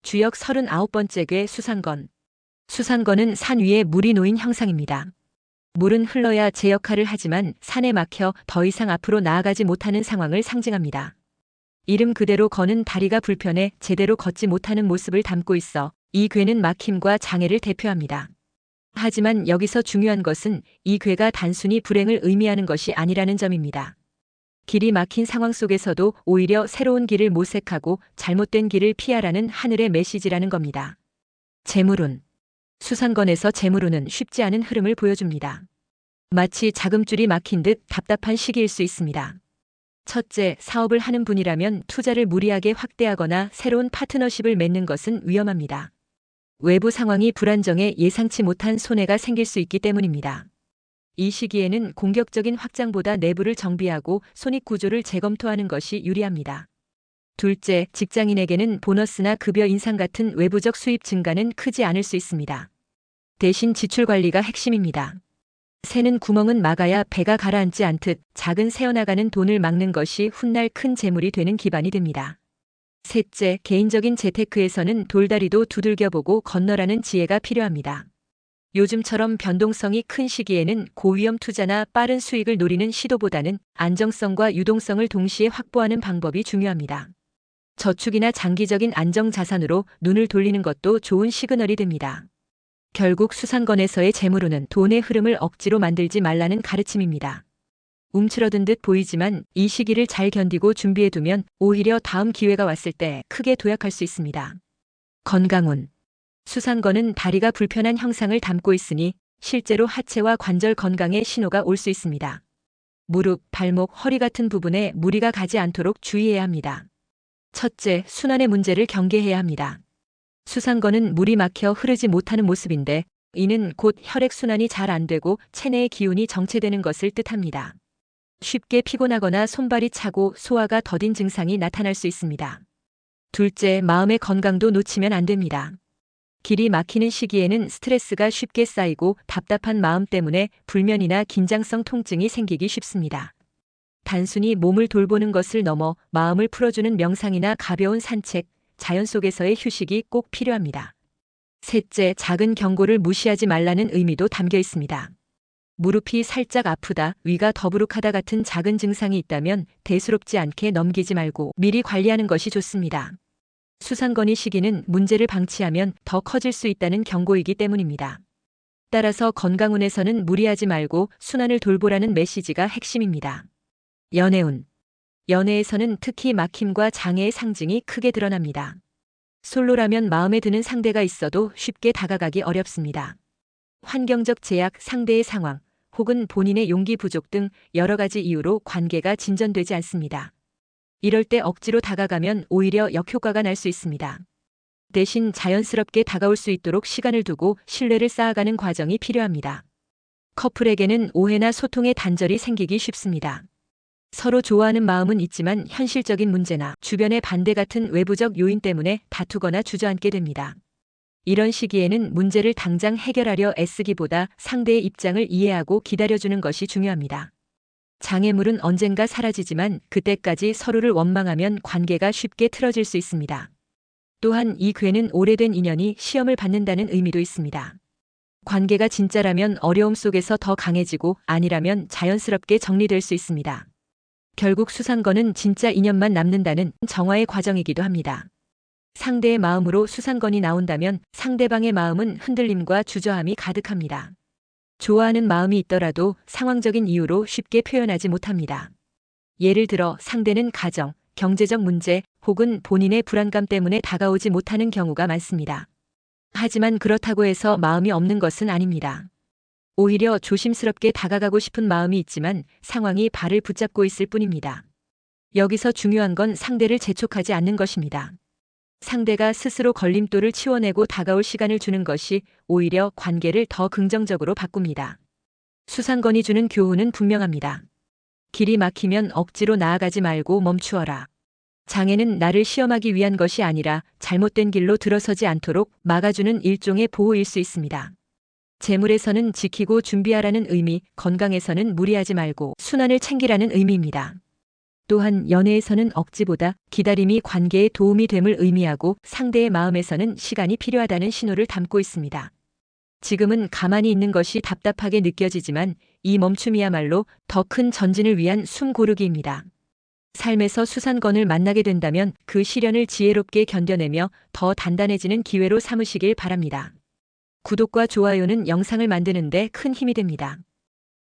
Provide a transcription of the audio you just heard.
주역 39번째 궤 수상건. 수상건은 산 위에 물이 놓인 형상입니다. 물은 흘러야 제 역할을 하지만 산에 막혀 더 이상 앞으로 나아가지 못하는 상황을 상징합니다. 이름 그대로 건은 다리가 불편해 제대로 걷지 못하는 모습을 담고 있어 이 궤는 막힘과 장애를 대표합니다. 하지만 여기서 중요한 것은 이 궤가 단순히 불행을 의미하는 것이 아니라는 점입니다. 길이 막힌 상황 속에서도 오히려 새로운 길을 모색하고 잘못된 길을 피하라는 하늘의 메시지라는 겁니다. 재물운. 수상건에서 재물운은 쉽지 않은 흐름을 보여줍니다. 마치 자금줄이 막힌 듯 답답한 시기일 수 있습니다. 첫째, 사업을 하는 분이라면 투자를 무리하게 확대하거나 새로운 파트너십을 맺는 것은 위험합니다. 외부 상황이 불안정해 예상치 못한 손해가 생길 수 있기 때문입니다. 이 시기에는 공격적인 확장보다 내부를 정비하고 손익 구조를 재검토하는 것이 유리합니다. 둘째, 직장인에게는 보너스나 급여 인상 같은 외부적 수입 증가는 크지 않을 수 있습니다. 대신 지출 관리가 핵심입니다. 새는 구멍은 막아야 배가 가라앉지 않듯 작은 새어나가는 돈을 막는 것이 훗날 큰 재물이 되는 기반이 됩니다. 셋째, 개인적인 재테크에서는 돌다리도 두들겨보고 건너라는 지혜가 필요합니다. 요즘처럼 변동성이 큰 시기에는 고위험 투자나 빠른 수익을 노리는 시도보다는 안정성과 유동성을 동시에 확보하는 방법이 중요합니다. 저축이나 장기적인 안정자산으로 눈을 돌리는 것도 좋은 시그널이 됩니다. 결국 수상건에서의 재물운은 돈의 흐름을 억지로 만들지 말라는 가르침입니다. 움츠러든 듯 보이지만 이 시기를 잘 견디고 준비해두면 오히려 다음 기회가 왔을 때 크게 도약할 수 있습니다. 건강운. 수상건은 다리가 불편한 형상을 담고 있으니 실제로 하체와 관절 건강에 신호가 올 수 있습니다. 무릎, 발목, 허리 같은 부분에 무리가 가지 않도록 주의해야 합니다. 첫째, 순환의 문제를 경계해야 합니다. 수상건은 물이 막혀 흐르지 못하는 모습인데 이는 곧 혈액순환이 잘 안 되고 체내의 기운이 정체되는 것을 뜻합니다. 쉽게 피곤하거나 손발이 차고 소화가 더딘 증상이 나타날 수 있습니다. 둘째, 마음의 건강도 놓치면 안 됩니다. 길이 막히는 시기에는 스트레스가 쉽게 쌓이고 답답한 마음 때문에 불면이나 긴장성 통증이 생기기 쉽습니다. 단순히 몸을 돌보는 것을 넘어 마음을 풀어주는 명상이나 가벼운 산책, 자연 속에서의 휴식이 꼭 필요합니다. 셋째, 작은 경고를 무시하지 말라는 의미도 담겨 있습니다. 무릎이 살짝 아프다, 위가 더부룩하다 같은 작은 증상이 있다면 대수롭지 않게 넘기지 말고 미리 관리하는 것이 좋습니다. 수상건의 시기는 문제를 방치하면 더 커질 수 있다는 경고이기 때문입니다. 따라서 건강운에서는 무리하지 말고 순환을 돌보라는 메시지가 핵심입니다. 연애운. 연애에서는 특히 막힘과 장애의 상징이 크게 드러납니다. 솔로라면 마음에 드는 상대가 있어도 쉽게 다가가기 어렵습니다. 환경적 제약, 상대의 상황, 혹은 본인의 용기 부족 등 여러 가지 이유로 관계가 진전되지 않습니다. 이럴 때 억지로 다가가면 오히려 역효과가 날 수 있습니다. 대신 자연스럽게 다가올 수 있도록 시간을 두고 신뢰를 쌓아가는 과정이 필요합니다. 커플에게는 오해나 소통의 단절이 생기기 쉽습니다. 서로 좋아하는 마음은 있지만 현실적인 문제나 주변의 반대 같은 외부적 요인 때문에 다투거나 주저앉게 됩니다. 이런 시기에는 문제를 당장 해결하려 애쓰기보다 상대의 입장을 이해하고 기다려주는 것이 중요합니다. 장애물은 언젠가 사라지지만 그때까지 서로를 원망하면 관계가 쉽게 틀어질 수 있습니다. 또한 이 궤는 오래된 인연이 시험을 받는다는 의미도 있습니다. 관계가 진짜라면 어려움 속에서 더 강해지고 아니라면 자연스럽게 정리될 수 있습니다. 결국 수상건은 진짜 인연만 남는다는 정화의 과정이기도 합니다. 상대의 마음으로 수상건이 나온다면 상대방의 마음은 흔들림과 주저함이 가득합니다. 좋아하는 마음이 있더라도 상황적인 이유로 쉽게 표현하지 못합니다. 예를 들어 상대는 가정, 경제적 문제 혹은 본인의 불안감 때문에 다가오지 못하는 경우가 많습니다. 하지만 그렇다고 해서 마음이 없는 것은 아닙니다. 오히려 조심스럽게 다가가고 싶은 마음이 있지만 상황이 발을 붙잡고 있을 뿐입니다. 여기서 중요한 건 상대를 재촉하지 않는 것입니다. 상대가 스스로 걸림돌을 치워내고 다가올 시간을 주는 것이 오히려 관계를 더 긍정적으로 바꿉니다. 수상건이 주는 교훈은 분명합니다. 길이 막히면 억지로 나아가지 말고 멈추어라. 장애는 나를 시험하기 위한 것이 아니라 잘못된 길로 들어서지 않도록 막아주는 일종의 보호일 수 있습니다. 재물에서는 지키고 준비하라는 의미, 건강에서는 무리하지 말고 순환을 챙기라는 의미입니다. 또한 연애에서는 억지보다 기다림이 관계에 도움이 됨을 의미하고 상대의 마음에서는 시간이 필요하다는 신호를 담고 있습니다. 지금은 가만히 있는 것이 답답하게 느껴지지만 이 멈춤이야말로 더 큰 전진을 위한 숨 고르기입니다. 삶에서 수산건을 만나게 된다면 그 시련을 지혜롭게 견뎌내며 더 단단해지는 기회로 삼으시길 바랍니다. 구독과 좋아요는 영상을 만드는 데 큰 힘이 됩니다.